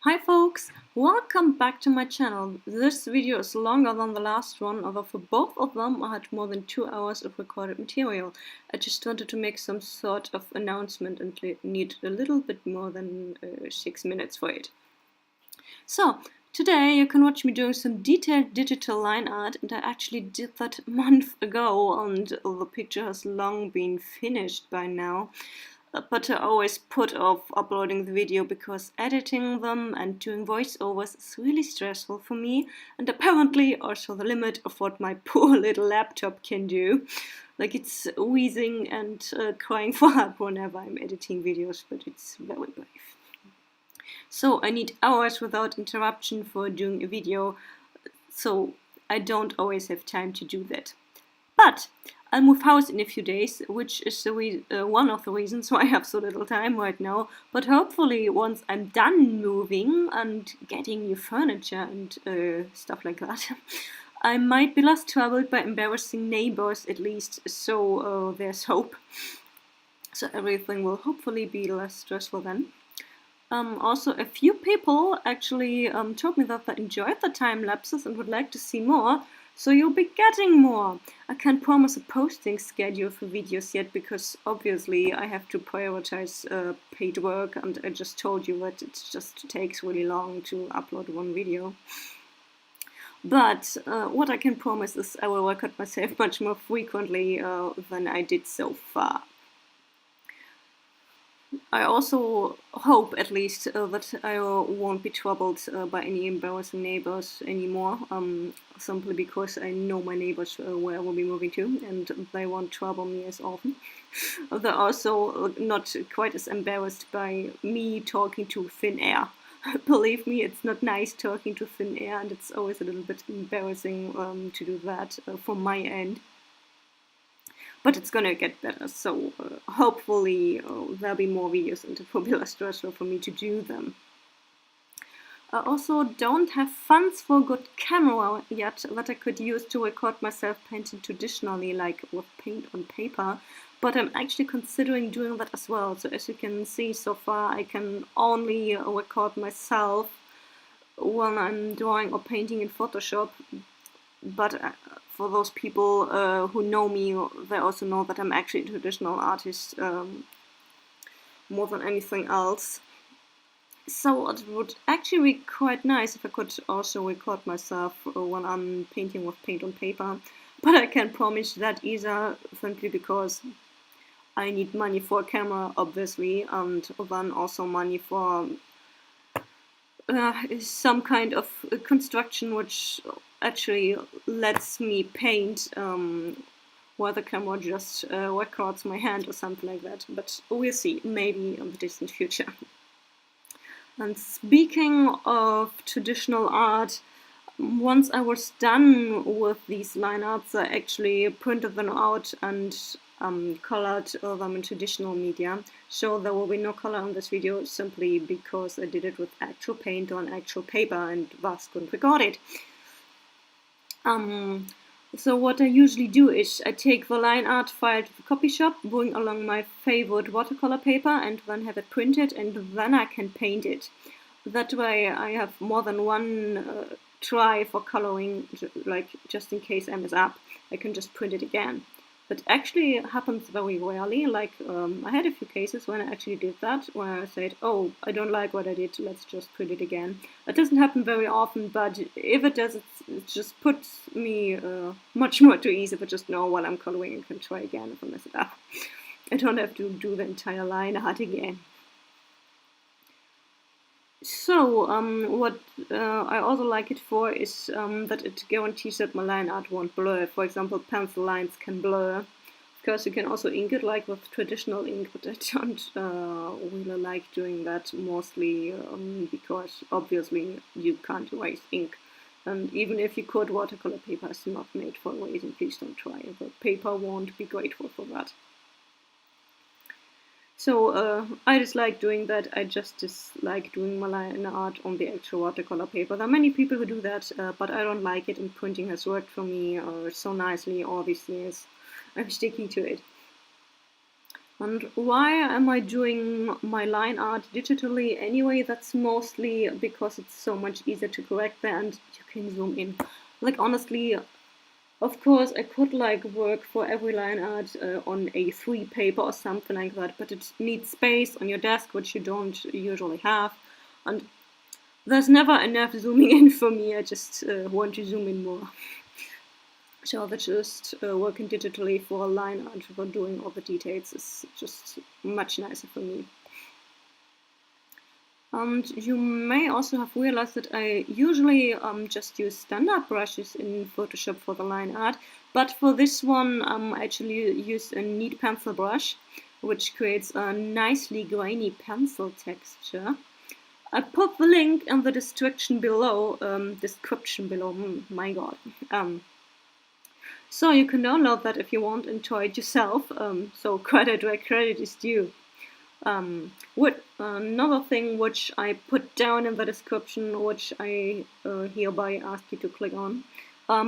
Hi folks, welcome back to my channel. This video is longer than the last one, although for both of them I had more than 2 hours of recorded material. I just wanted to make some sort of announcement and need a little bit more than 6 minutes for it. So, today you can watch me doing some detailed digital line art, and I actually did that a month ago and the picture has long been finished by now. But I always put off uploading the video because editing them and doing voiceovers is really stressful for me, and apparently also the limit of what my poor little laptop can do. Like, it's wheezing and crying for help whenever I'm editing videos, but it's very brave. So I need hours without interruption for doing a video, so I don't always have time to do that. But I'll move house in a few days, which is one of the reasons why I have so little time right now. But hopefully once I'm done moving and getting new furniture and stuff like that, I might be less troubled by embarrassing neighbors at least, so there's hope. So everything will hopefully be less stressful then. Also, a few people actually told me that they enjoyed the time lapses and would like to see more. So you'll be getting more. I can't promise a posting schedule for videos yet because obviously I have to prioritize paid work, and I just told you that it just takes really long to upload one video. But what I can promise is I will record myself much more frequently than I did so far. I also hope, at least, that I won't be troubled by any embarrassing neighbors anymore, simply because I know my neighbors where I will be moving to, and they won't trouble me as often. They're also not quite as embarrassed by me talking to thin air. Believe me, it's not nice talking to thin air, and it's always a little bit embarrassing to do that from my end. But it's gonna get better, so hopefully there'll be more videos and it will be less stressful for me to do them. I also don't have funds for a good camera yet that I could use to record myself painting traditionally, like with paint on paper, but I'm actually considering doing that as well. So as you can see so far, I can only record myself when I'm drawing or painting in Photoshop, but for those people who know me, they also know that I'm actually a traditional artist more than anything else. So it would actually be quite nice if I could also record myself when I'm painting with paint on paper, but I can't promise that either, simply because I need money for a camera, obviously, and then also money for some kind of construction which actually lets me paint while the camera just records my hand or something like that. But we'll see, maybe in the distant future. And speaking of traditional art, once I was done with these line arts, I actually printed them out and colored them in traditional media. So there will be no color on this video simply because I did it with actual paint on actual paper and thus couldn't record it. So what I usually do is I take the line art file to the copy shop, bring along my favorite watercolor paper and then have it printed, and then I can paint it. That way I have more than one try for coloring, like just in case I mess up, I can just print it again. But actually it happens very rarely. Like I had a few cases when I actually did that, where I said, oh, I don't like what I did, let's just print it again. It doesn't happen very often, but if it does, it just puts me much more to ease if I just know while I'm coloring and can try again if I mess it up. I don't have to do the entire line art again. So, what I also like it for is that it guarantees that my line art won't blur. For example, pencil lines can blur. Of course, you can also ink it like with traditional ink, but I don't really like doing that, mostly because obviously you can't erase ink. And even if you could, watercolor paper is not made for erasing. Please don't try. The paper won't be grateful for that. So I just like doing that. I just dislike doing my line art on the actual watercolor paper. There are many people who do that, but I don't like it, and printing has worked for me so nicely all these years. I'm sticking to it. And why am I doing my line art digitally anyway? That's mostly because it's so much easier to correct there and you can zoom in. Like honestly, of course I could like work for every line art on A3 paper or something like that, but it needs space on your desk, which you don't usually have. And there's never enough zooming in for me. I just want to zoom in more. So that just working digitally for a line art for doing all the details is just much nicer for me. And you may also have realized that I usually just use standard brushes in Photoshop for the line art, but for this one I actually use a neat pencil brush, which creates a nicely grainy pencil texture. I put the link in the description below, my god. So you can download that if you want and try it yourself. So credit where credit is due. Another thing which I put down in the description, which I hereby ask you to click on,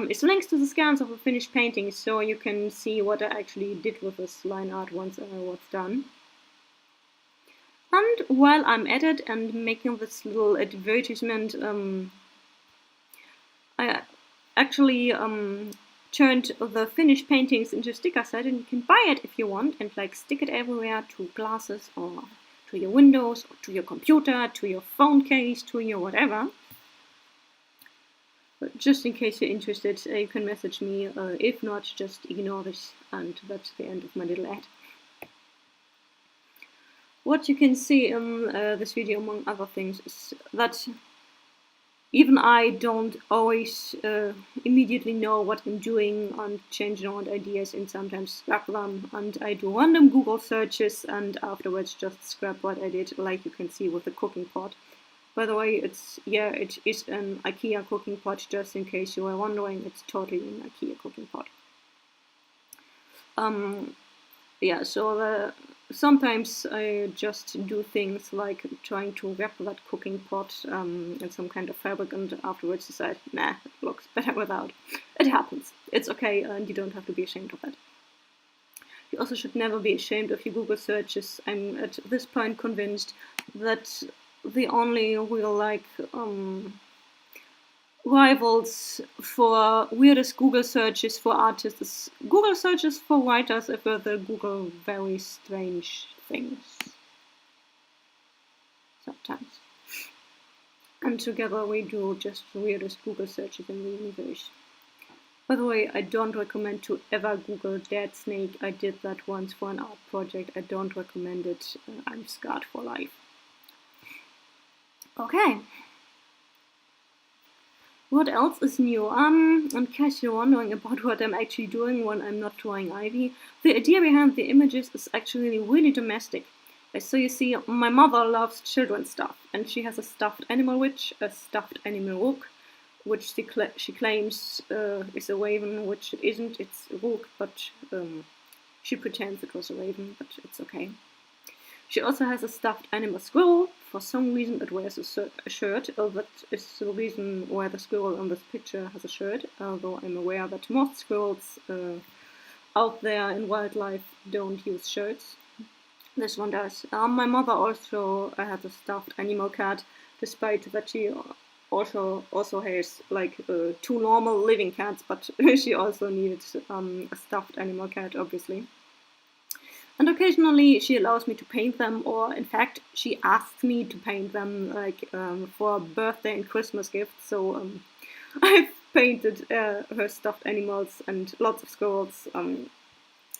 is links to the scans of the finished paintings, so you can see what I actually did with this line art once I was done. And while I'm at it and making this little advertisement, I actually turned the finished paintings into sticker set, and you can buy it if you want and like stick it everywhere, to glasses or to your windows or to your computer, to your phone case, to your whatever. But just in case you're interested, you can message me. If not, just ignore this, and that's the end of my little ad. What you can see in this video, among other things, is that even I don't always immediately know what I'm doing and change around ideas and sometimes scrap them. And I do random Google searches and afterwards just scrap what I did, like you can see with the cooking pot. By the way, it is an IKEA cooking pot, just in case you were wondering. It's totally an IKEA cooking pot. Yeah, so sometimes I just do things like trying to wrap that cooking pot in some kind of fabric and afterwards decide, nah, it looks better without. It happens. It's okay, and you don't have to be ashamed of it. You also should never be ashamed of your Google searches. I'm at this point convinced that the only real rivals for weirdest Google searches for artists is Google searches for writers if they Google very strange things. Sometimes. And together we do just weirdest Google searches in the universe. By the way, I don't recommend to ever Google dead snake. I did that once for an art project. I don't recommend it. I'm scarred for life. Okay. What else is new? In case you're wondering about what I'm actually doing when I'm not drawing Ivy, the idea behind the images is actually really domestic. So you see, my mother loves children's stuff, and she has a stuffed animal witch, a stuffed animal rook, which she claims is a raven, which it isn't. It's a rook, but she pretends it was a raven, but it's okay. She also has a stuffed animal squirrel. For some reason it wears a shirt. That is the reason why the squirrel in this picture has a shirt, although I'm aware that most squirrels out there in wildlife don't use shirts. This one does. My mother also has a stuffed animal cat, despite that she also has like 2 normal living cats, but she also needed a stuffed animal cat, obviously. And occasionally she allows me to paint them, or in fact she asks me to paint them, like for birthday and Christmas gifts. So I've painted her stuffed animals and lots of squirrels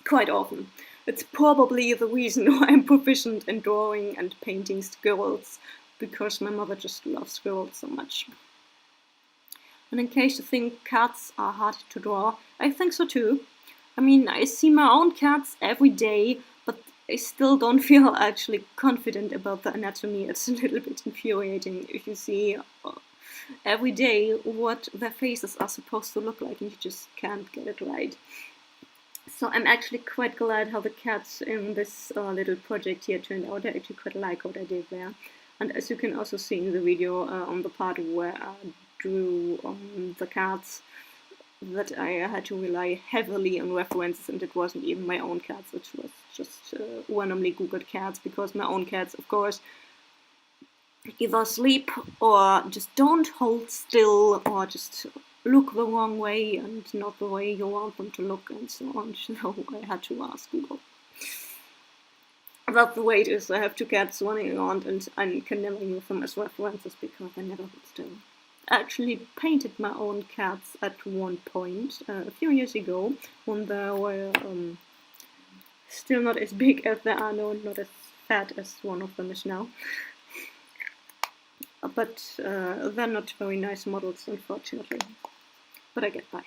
quite often. It's probably the reason why I'm proficient in drawing and painting squirrels, because my mother just loves squirrels so much. And in case you think cats are hard to draw, I think so too. I mean, I see my own cats every day, but I still don't feel actually confident about the anatomy. It's a little bit infuriating if you see every day what their faces are supposed to look like and you just can't get it right. So I'm actually quite glad how the cats in this little project here turned out. I actually quite like what I did there. And as you can also see in the video on the part where I drew the cats, that I had to rely heavily on references, and it wasn't even my own cats, it was just randomly googled cats, because my own cats, of course, either sleep or just don't hold still or just look the wrong way and not the way you want them to look and so on. So I had to ask Google. That's the way it is. I have two cats running around and I can never use them as references because I never hold still. I actually painted my own cats at one point a few years ago when they were still not as big as they are now and not as fat as one of them is now. But they're not very nice models, unfortunately. But I get by.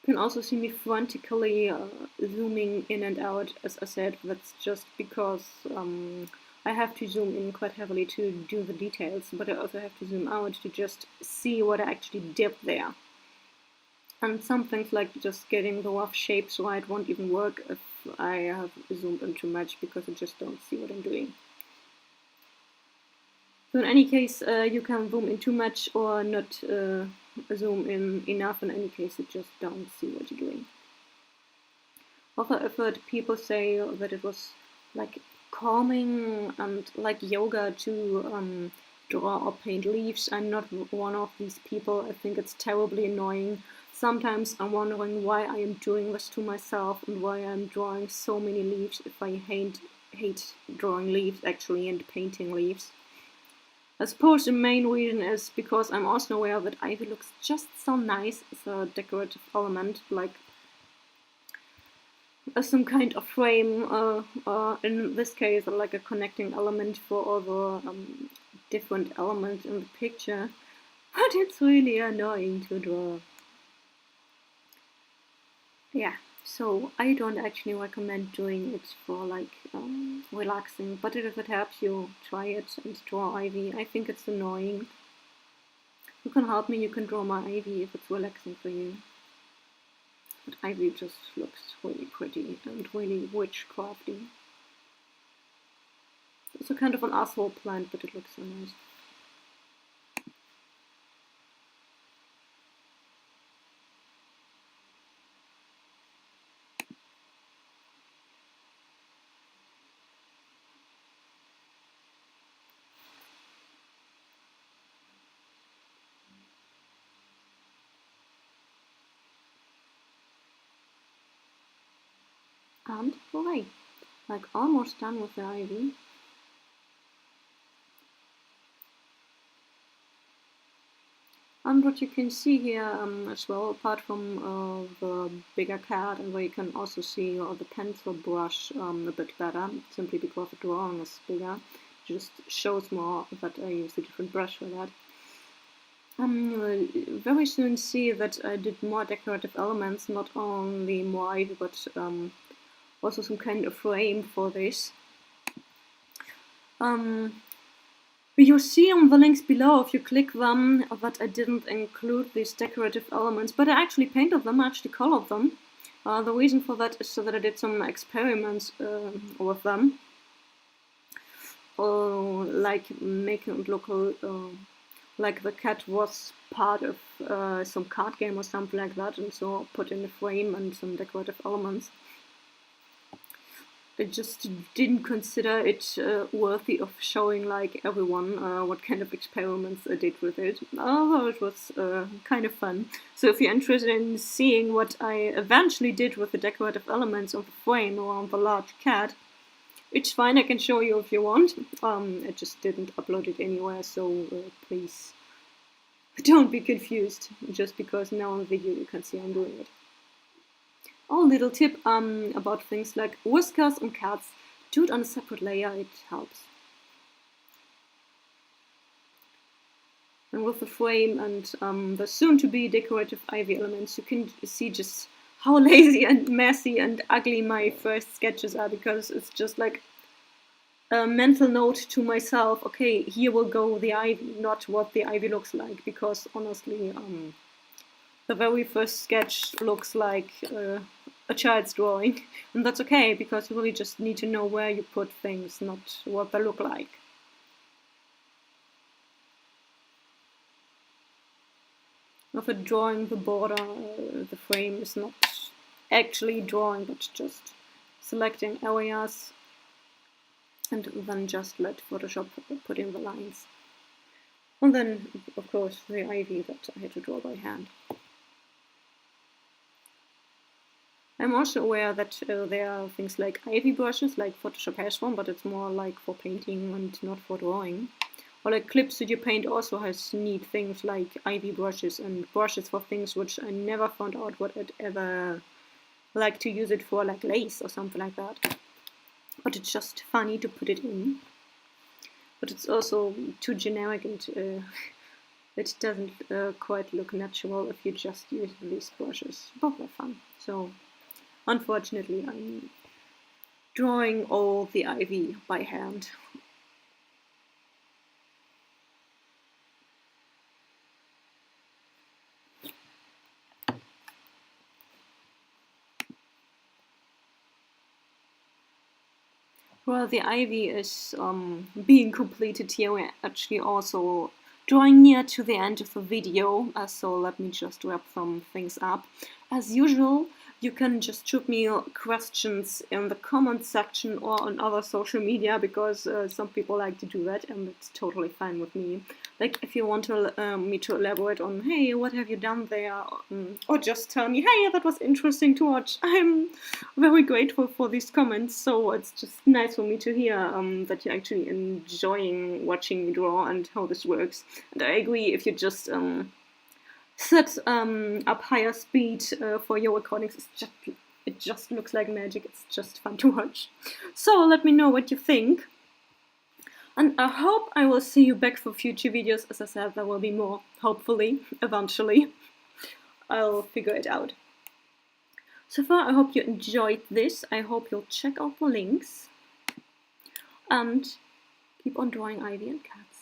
You can also see me frantically zooming in and out. As I said, that's just because I have to zoom in quite heavily to do the details, but I also have to zoom out to just see what I actually did there. And some things like just getting the rough shapes right won't even work if I have zoomed in too much, because I just don't see what I'm doing. So in any case, you can zoom in too much or not zoom in enough. In any case, you just don't see what you're doing. Also, I've heard people say that it was like calming and like yoga to draw or paint leaves. I'm not one of these people. I think it's terribly annoying. Sometimes I'm wondering why I am doing this to myself and why I'm drawing so many leaves if I hate drawing leaves actually and painting leaves. I suppose the main reason is because I'm also aware that ivy looks just so nice as a decorative element, like some kind of frame, in this case like a connecting element for all the different elements in the picture, but it's really annoying to draw. Yeah, so I don't actually recommend doing it for like relaxing, but if it helps you, try it and draw ivy. I think it's annoying. You can help me, you can draw my ivy if it's relaxing for you. But ivy just looks really pretty and really witchcrafty. It's a kind of an asshole plant, but it looks so nice. And hooray! Like almost done with the ivy. And what you can see here as well, apart from the bigger cat, and where you can also see the pencil brush a bit better, simply because the drawing is bigger, just shows more that I use a different brush for that. Very soon see that I did more decorative elements, not only more ivy, but also some kind of frame for this. You'll see on the links below, if you click them, that I didn't include these decorative elements, but I actually painted them, I actually colored them. The reason for that is so that I did some experiments with them. Like making it look like the cat was part of some card game or something like that, and so I put in a frame and some decorative elements. I just didn't consider it worthy of showing like everyone what kind of experiments I did with it, although it was kind of fun. So if you're interested in seeing what I eventually did with the decorative elements of the frame around the large cat, it's fine, I can show you if you want. I just didn't upload it anywhere, so please don't be confused just because now on the video you can see I'm doing it. Oh, little tip about things like whiskers on cats. Do it on a separate layer, it helps. And with the frame and the soon-to-be decorative ivy elements, you can see just how lazy and messy and ugly my first sketches are, because it's just like a mental note to myself, okay, here will go the ivy, not what the ivy looks like, because honestly, the very first sketch looks like a child's drawing, and that's okay, because you really just need to know where you put things, not what they look like. with a drawing the border, the frame is not actually drawing, but just selecting areas and then just let Photoshop put in the lines. And then, of course, the ivy that I had to draw by hand. I'm also aware that there are things like ivy brushes, like Photoshop has one, but it's more like for painting and not for drawing. Or like Clip Studio Paint also has neat things like ivy brushes and brushes for things which I never found out what I'd ever like to use it for, like lace or something like that. But it's just funny to put it in. But it's also too generic and it doesn't quite look natural if you just use these brushes. But they're fun. So unfortunately, I'm drawing all the ivy by hand. Well, the ivy is being completed here. We're actually also drawing near to the end of the video, so let me just wrap some things up. As usual, you can just shoot me questions in the comments section or on other social media, because some people like to do that, and it's totally fine with me. Like, if you want me to elaborate on, hey, what have you done there? Or just tell me, hey, that was interesting to watch. I'm very grateful for these comments, so it's just nice for me to hear that you're actually enjoying watching me draw and how this works. And I agree, if you just set up higher speed for your recordings, it just looks like magic. It's just fun to watch. So let me know what you think. And I hope I will see you back for future videos. As I said, there will be more, hopefully, eventually. I'll figure it out. So far, I hope you enjoyed this. I hope you'll check out the links. And keep on drawing ivy and cats.